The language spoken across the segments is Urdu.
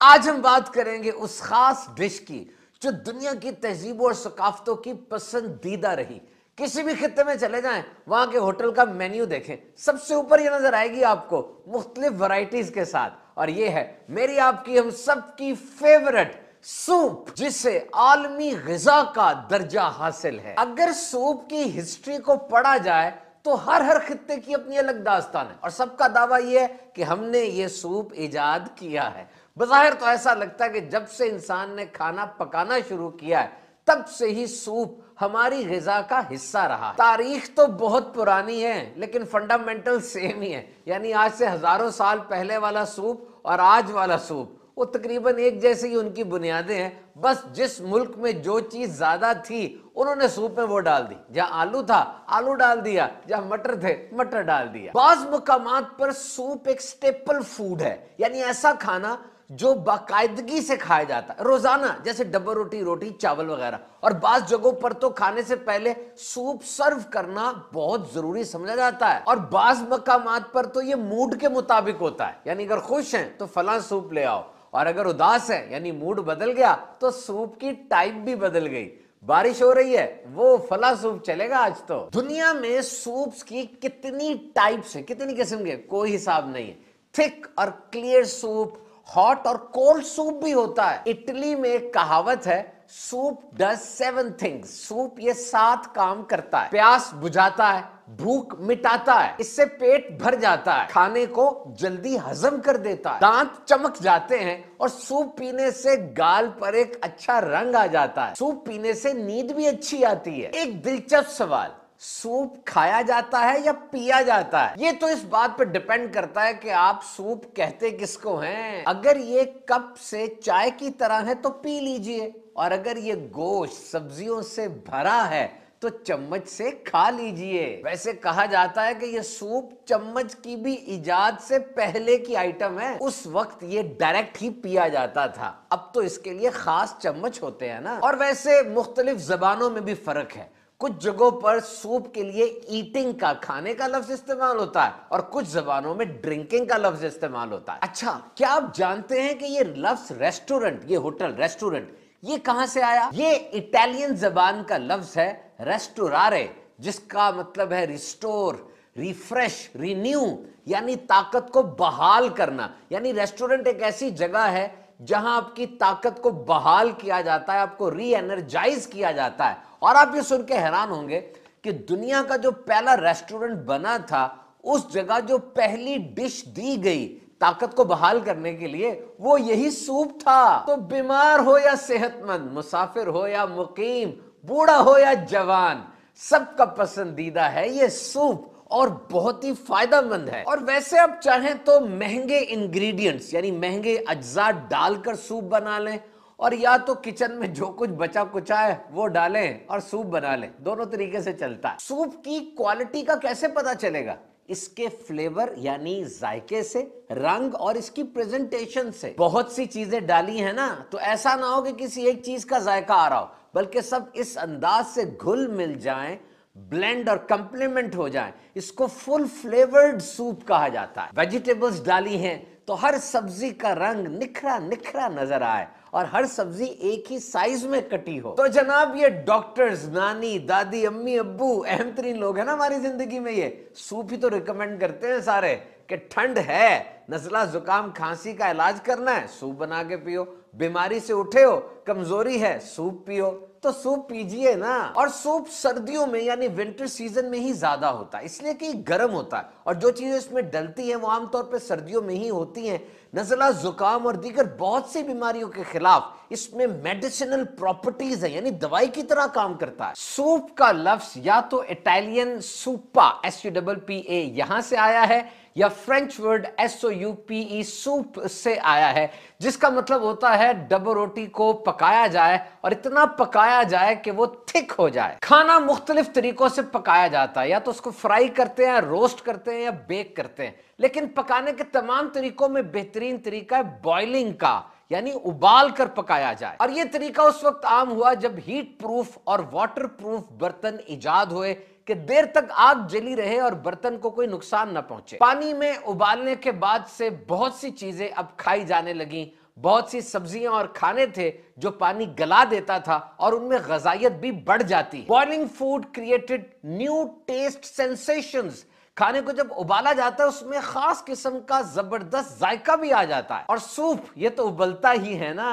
آج ہم بات کریں گے اس خاص ڈش کی جو دنیا کی تہذیبوں اور ثقافتوں کی پسندیدہ رہی۔ کسی بھی خطے میں چلے جائیں، وہاں کے ہوٹل کا مینیو دیکھیں، سب سے اوپر یہ نظر آئے گی آپ کو مختلف ورائٹیز کے ساتھ، اور یہ ہے میری آپ کی ہم سب کی فیورٹ سوپ، جسے عالمی غذا کا درجہ حاصل ہے۔ اگر سوپ کی ہسٹری کو پڑھا جائے تو ہر خطے کی اپنی الگ داستان ہے، اور سب کا دعویٰ یہ ہے کہ ہم نے یہ سوپ ایجاد کیا ہے۔ بظاہر تو ایسا لگتا ہے کہ جب سے انسان نے کھانا پکانا شروع کیا ہے تب سے ہی سوپ ہماری غذا کا حصہ رہا ہے۔ تاریخ تو بہت پرانی ہے لیکن فنڈامنٹل سیم ہی ہے، یعنی آج سے ہزاروں سال پہلے والا سوپ اور آج والا سوپ وہ تقریباً ایک جیسے ہی ان کی بنیادیں ہیں، بس جس ملک میں جو چیز زیادہ تھی انہوں نے سوپ میں وہ ڈال دی، جہاں آلو تھا آلو ڈال دیا، جہاں مٹر تھے مٹر ڈال دیا۔ بعض مقامات پر سوپ ایک سٹیپل فوڈ ہے، یعنی ایسا کھانا جو باقاعدگی سے کھایا جاتا ہے روزانہ، جیسے ڈبل روٹی، روٹی چاول وغیرہ، اور بعض جگہوں پر تو کھانے سے پہلے سوپ سرو کرنا بہت ضروری سمجھا جاتا ہے، اور بعض مقامات پر تو یہ موڈ کے مطابق ہوتا ہے، یعنی اگر خوش ہیں تو فلاں سوپ لے آؤ، اور اگر اداس ہے یعنی موڈ بدل گیا تو سوپ کی ٹائپ بھی بدل گئی۔ بارش ہو رہی ہے وہ فلاں سوپ چلے گا آج تو۔ دنیا میں سوپس کی کتنی ٹائپس ہیں، کتنی قسم کے، کوئی حساب نہیں ہے۔ تھک اور کلیئر سوپ، ہاٹ اور کولڈ سوپ بھی ہوتا ہے۔ اٹلی میں ایک کہاوت ہے، سوپ ڈز 7 things، سوپ یہ 7 کام کرتا ہے۔ پیاس بجھاتا ہے، بھوک مٹاتا ہے، اس سے پیٹ بھر جاتا ہے، کھانے کو جلدی ہضم کر دیتا ہے، دانت چمک جاتے ہیں، اور سوپ پینے سے گال پر ایک اچھا رنگ آ جاتا ہے، سوپ پینے سے نیند بھی اچھی آتی ہے۔ ایک دلچسپ سوال، سوپ کھایا جاتا ہے یا پیا جاتا ہے؟ یہ تو اس بات پر ڈیپینڈ کرتا ہے کہ آپ سوپ کہتے کس کو ہیں۔ اگر یہ کپ سے چائے کی طرح ہے تو پی لیجئے، اور اگر یہ گوشت سبزیوں سے بھرا ہے تو چمچ سے کھا لیجئے۔ ویسے کہا جاتا ہے کہ یہ سوپ چمچ کی بھی ایجاد سے پہلے کی آئٹم ہے، اس وقت یہ ڈائریکٹ ہی پیا جاتا تھا، اب تو اس کے لیے خاص چمچ ہوتے ہیں نا۔ اور ویسے مختلف زبانوں میں بھی فرق ہے، کچھ جگہوں پر سوپ کے لیے ایٹنگ کا، کھانے کا لفظ استعمال ہوتا ہے، اور کچھ زبانوں میں ڈرنکنگ کا لفظ استعمال ہوتا ہے۔ اچھا، کیا آپ جانتے ہیں کہ یہ لفظ ریسٹورنٹ، یہ ہوٹل ریسٹورنٹ، یہ کہاں سے آیا؟ یہ اٹالین زبان کا لفظ ہے ریسٹورارے، جس کا مطلب ہے ریسٹور، ریفریش، رینیو، یعنی طاقت کو بحال کرنا۔ یعنی ریسٹورنٹ ایک ایسی جگہ ہے جہاں آپ کی طاقت کو بحال کیا جاتا ہے، آپ کو ری انرجائز کیا جاتا ہے۔ اور آپ یہ سن کے حیران ہوں گے کہ دنیا کا جو پہلا ریسٹورنٹ بنا تھا، اس جگہ جو پہلی ڈش دی گئی طاقت کو بحال کرنے کے لیے، وہ یہی سوپ تھا۔ تو بیمار ہو یا صحت مند، مسافر ہو یا مقیم، بوڑھا ہو یا جوان، سب کا پسندیدہ ہے یہ سوپ، اور بہت ہی فائدہ مند ہے۔ اور ویسے آپ چاہیں تو مہنگے انگریڈینٹس یعنی مہنگے اجزاء ڈال کر سوپ بنا لیں، اور یا تو کچن میں جو کچھ بچا کچا ہے وہ ڈالیں اور سوپ بنا لیں، دونوں طریقے سے چلتا ہے۔ سوپ کی کوالٹی کا کیسے پتا چلے گا؟ اس کے فلیور یعنی ذائقے سے، رنگ اور اس کی پریزنٹیشن سے۔ بہت سی چیزیں ڈالی ہیں نا، تو ایسا نہ ہو کہ کسی ایک چیز کا ذائقہ آ رہا ہو، بلکہ سب اس انداز سے گھل مل جائیں، بلینڈ اور کمپلیمنٹ ہو جائیں، اس کو فل فلیورڈ سوپ کہا جاتا ہے۔ ویجیٹیبلز ڈالی ہیں تو ہر سبزی کا رنگ نکھرا نکھرا نظر آئے، اور ہر سبزی ایک ہی سائز میں کٹی ہو۔ تو جناب یہ ڈاکٹرز، نانی، دادی، امی، ابو، اہم ترین لوگ ہیں نا ہماری زندگی میں، یہ سوپ ہی تو ریکمینڈ کرتے ہیں سارے کہ ٹھنڈ ہے، نزلہ زکام کھانسی کا علاج کرنا ہے، سوپ بنا کے پیو، بیماری سے اٹھے ہو، کمزوری ہے، سوپ پیو، تو سوپ پیجئے نا۔ اور سوپ سردیوں میں یعنی ونٹر سیزن میں ہی زیادہ ہوتا ہے، اس لیے کہ یہ گرم ہوتا ہے، اور جو چیزیں اس میں ڈلتی ہیں وہ عام طور پہ سردیوں میں ہی ہوتی ہیں۔ نزلہ زکام اور دیگر بہت سی بیماریوں کے خلاف اس میں میڈیسنل پراپرٹیز ہیں، یعنی دوائی کی طرح کام کرتا ہے۔ سوپ کا لفظ یا تو اٹالین سوپا SUPPA یہاں سے آیا ہے، یا فرینچ ورڈ SOUPE سوپ سے آیا ہے، جس کا مطلب ہوتا ہے ڈبل روٹی کو پکایا جائے، اور اتنا پکایا جائے کہ وہ تھک ہو جائے۔ کھانا مختلف طریقوں سے پکایا جاتا ہے، یا تو اس کو فرائی کرتے ہیں، روسٹ کرتے ہیں، یا بیک کرتے ہیں، لیکن پکانے کے تمام طریقوں میں بہترین طریقہ ہے بوائلنگ کا، یعنی ابال کر پکایا جائے۔ اور یہ طریقہ اس وقت عام ہوا جب ہیٹ پروف اور واٹر پروف برتن ایجاد ہوئے کہ دیر تک آگ جلی رہے اور برتن کو کوئی نقصان نہ پہنچے۔ پانی میں ابالنے کے بعد سے بہت سی چیزیں اب کھائی جانے لگیں، بہت سی سبزیاں اور کھانے تھے جو پانی گلا دیتا تھا اور ان میں غذائیت بھی بڑھ جاتی. Boiling food created new test sensations. کھانے کو جب ابالا جاتا ہے اس میں خاص قسم کا زبردست ذائقہ بھی آ جاتا ہے. اور سوپ یہ تو ابلتا ہی ہے نا.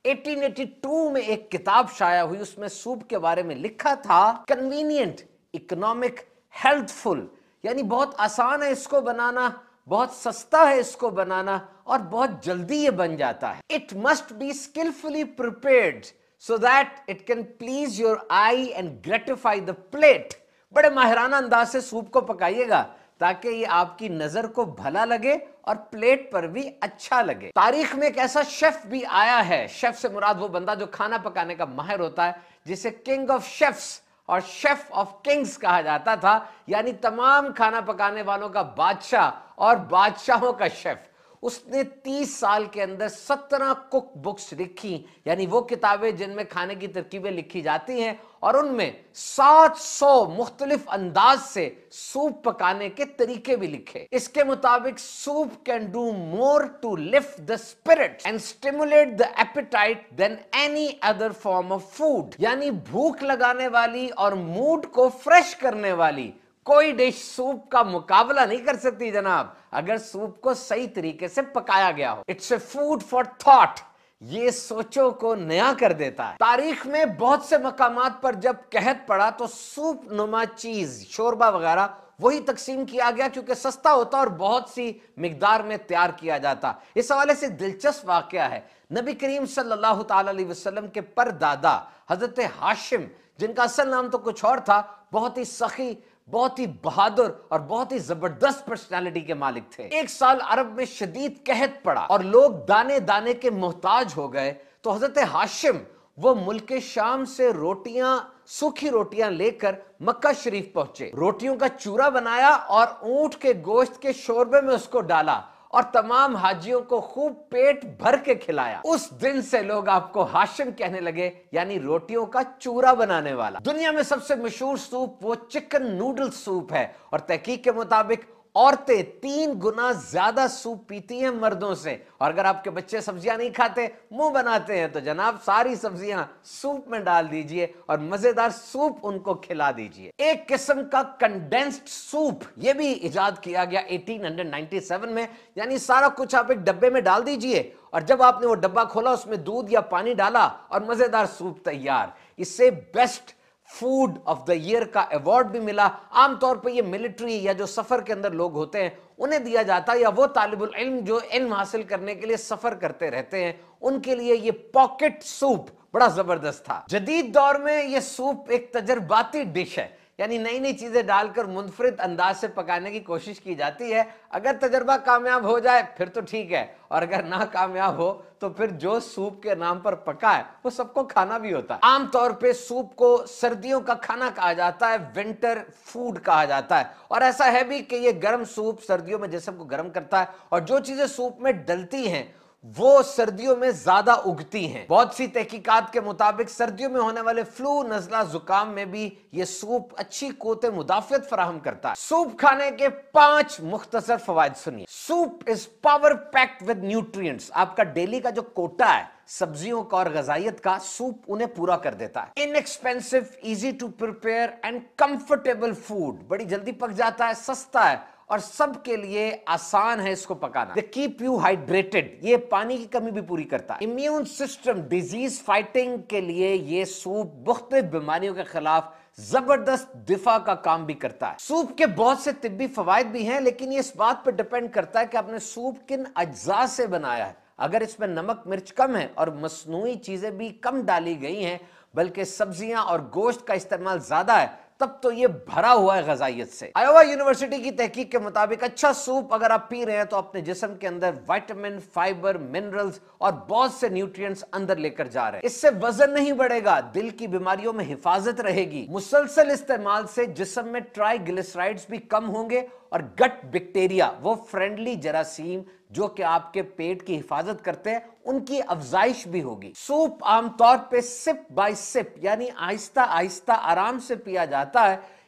1882 میں ایک کتاب شائع ہوئی, اس میں سوپ کے بارے میں لکھا تھا کنوینئنٹ, اکنامک, ہیلتھ فل, یعنی بہت آسان ہے اس کو بنانا, بہت سستا ہے اس کو بنانا اور بہت جلدی یہ بن جاتا ہے. It must be skillfully prepared so that it can please your eye and gratify the plate. بڑے ماہرانہ انداز سے سوپ کو پکائیے گا تاکہ یہ آپ کی نظر کو بھلا لگے اور پلیٹ پر بھی اچھا لگے. تاریخ میں ایک ایسا شیف بھی آیا ہے, شیف سے مراد وہ بندہ جو کھانا پکانے کا ماہر ہوتا ہے, جسے کنگ آف شیفز اور شیف آف کنگز کہا جاتا تھا, یعنی تمام کھانا پکانے والوں کا بادشاہ اور بادشاہوں کا شیف. اس نے 30 سال کے اندر 17 کک بکس لکھی, یعنی وہ کتابیں جن میں کھانے کی ترکیبیں لکھی جاتی ہیں, اور ان میں 700 مختلف انداز سے سوپ پکانے کے طریقے بھی لکھے. اس کے مطابق soup can do more to lift the spirit and stimulate the appetite than any other form of food. یعنی بھوک لگانے والی اور موڈ کو فریش کرنے والی کوئی ڈش سوپ کا مقابلہ نہیں کر سکتی جناب, اگر سوپ کو صحیح طریقے سے پکایا گیا ہو. It's a food for thought, یہ سوچوں کو نیا کر دیتا ہے. تاریخ میں بہت سے مقامات پر جب قحط پڑا تو سوپ نما چیز, شوربہ وغیرہ وہی تقسیم کیا گیا کیونکہ سستا ہوتا اور بہت سی مقدار میں تیار کیا جاتا. اس حوالے سے دلچسپ واقعہ ہے, نبی کریم صلی اللہ تعالی علیہ وسلم کے پردادا حضرت ہاشم, جن کا اصل نام تو کچھ اور تھا, بہت ہی سخی, بہت ہی بہادر اور بہت ہی زبردست پرسنالٹی کے مالک تھے. ایک سال عرب میں شدید قحط پڑا اور لوگ دانے دانے کے محتاج ہو گئے, تو حضرت ہاشم وہ ملک شام سے روٹیاں, سوکھی روٹیاں لے کر مکہ شریف پہنچے. روٹیوں کا چورا بنایا اور اونٹ کے گوشت کے شوربے میں اس کو ڈالا اور تمام حاجیوں کو خوب پیٹ بھر کے کھلایا. اس دن سے لوگ آپ کو ہاشم کہنے لگے, یعنی روٹیوں کا چورا بنانے والا. دنیا میں سب سے مشہور سوپ وہ چکن نوڈل سوپ ہے, اور تحقیق کے مطابق عورتیں 3 گنا زیادہ سوپ پیتی ہیں مردوں سے. اور اگر آپ کے بچے سبزیاں نہیں کھاتے, منہ بناتے ہیں, تو جناب ساری سبزیاں سوپ میں ڈال دیجئے اور مزیدار سوپ ان کو کھلا دیجئے. ایک قسم کا کنڈینسڈ سوپ یہ بھی ایجاد کیا گیا 1897 میں, یعنی سارا کچھ آپ ایک ڈبے میں ڈال دیجئے اور جب آپ نے وہ ڈبہ کھولا اس میں دودھ یا پانی ڈالا اور مزیدار سوپ تیار. اس سے best food of the year کا ایوارڈ بھی ملا. عام طور پہ یہ ملٹری یا جو سفر کے اندر لوگ ہوتے ہیں انہیں دیا جاتا ہے, یا وہ طالب العلم جو علم حاصل کرنے کے لیے سفر کرتے رہتے ہیں, ان کے لیے یہ پاکٹ سوپ بڑا زبردست تھا. جدید دور میں یہ سوپ ایک تجرباتی ڈش ہے, یعنی نئی نئی چیزیں ڈال کر منفرد انداز سے پکانے کی کوشش کی جاتی ہے. اگر تجربہ کامیاب ہو جائے پھر تو ٹھیک ہے, اور اگر ناکامیاب ہو تو پھر جو سوپ کے نام پر پکا ہے وہ سب کو کھانا بھی ہوتا ہے. عام طور پہ سوپ کو سردیوں کا کھانا کہا جاتا ہے, ونٹر فوڈ کہا جاتا ہے, اور ایسا ہے بھی کہ یہ گرم سوپ سردیوں میں جسم کو گرم کرتا ہے, اور جو چیزیں سوپ میں ڈلتی ہیں وہ سردیوں میں زیادہ اگتی ہیں. بہت سی تحقیقات کے مطابق سردیوں میں ہونے والے فلو, نزلہ, زکام میں بھی یہ سوپ اچھی قوت مدافعت فراہم کرتا ہے. سوپ کھانے کے 5 مختصر فوائد سنیے. Soup is power packed with nutrients. آپ کا ڈیلی کا جو کوٹا ہے سبزیوں کا اور غذائیت کا, سوپ انہیں پورا کر دیتا ہے. Inexpensive, easy to prepare and comfortable food. بڑی جلدی پک جاتا ہے, سستا ہے اور سب کے لیے آسان ہے اس کو پکانا. They keep you hydrated. یہ پانی کی کمی بھی پوری کرتا ہے. امیون سسٹم, ڈیزیز فائٹنگ کے لیے یہ سوپ مختلف بیماریوں کے خلاف زبردست دفاع کا کام بھی کرتا ہے. سوپ کے بہت سے طبی فوائد بھی ہیں, لیکن یہ اس بات پر ڈیپینڈ کرتا ہے کہ آپ نے سوپ کن اجزاء سے بنایا ہے. اگر اس میں نمک مرچ کم ہے اور مصنوعی چیزیں بھی کم ڈالی گئی ہیں, بلکہ سبزیاں اور گوشت کا استعمال زیادہ ہے, تب تو یہ بھرا ہوا ہے غذائیت سے. آئیوا یونیورسٹی کی تحقیق کے مطابق اچھا سوپ اگر آپ پی رہے ہیں تو اپنے جسم کے اندر وائٹامن, فائبر, منرلز اور بہت سے نیوٹرینٹس اندر لے کر جا رہے ہیں. اس سے وزن نہیں بڑھے گا, دل کی بیماریوں میں حفاظت رہے گی. مسلسل استعمال سے جسم میں ٹرائی گلیسرائڈز بھی کم ہوں گے, اور گٹ بیکٹیریا, وہ فرینڈلی جراثیم جو کہ آپ کے پیٹ کی حفاظت کرتے ہیں, ان کی افزائش بھی ہوگی. سوپ عام طور پہ سپ بائی سپ, یعنی آہستہ آہستہ آرام سے پیا جاتا ہے.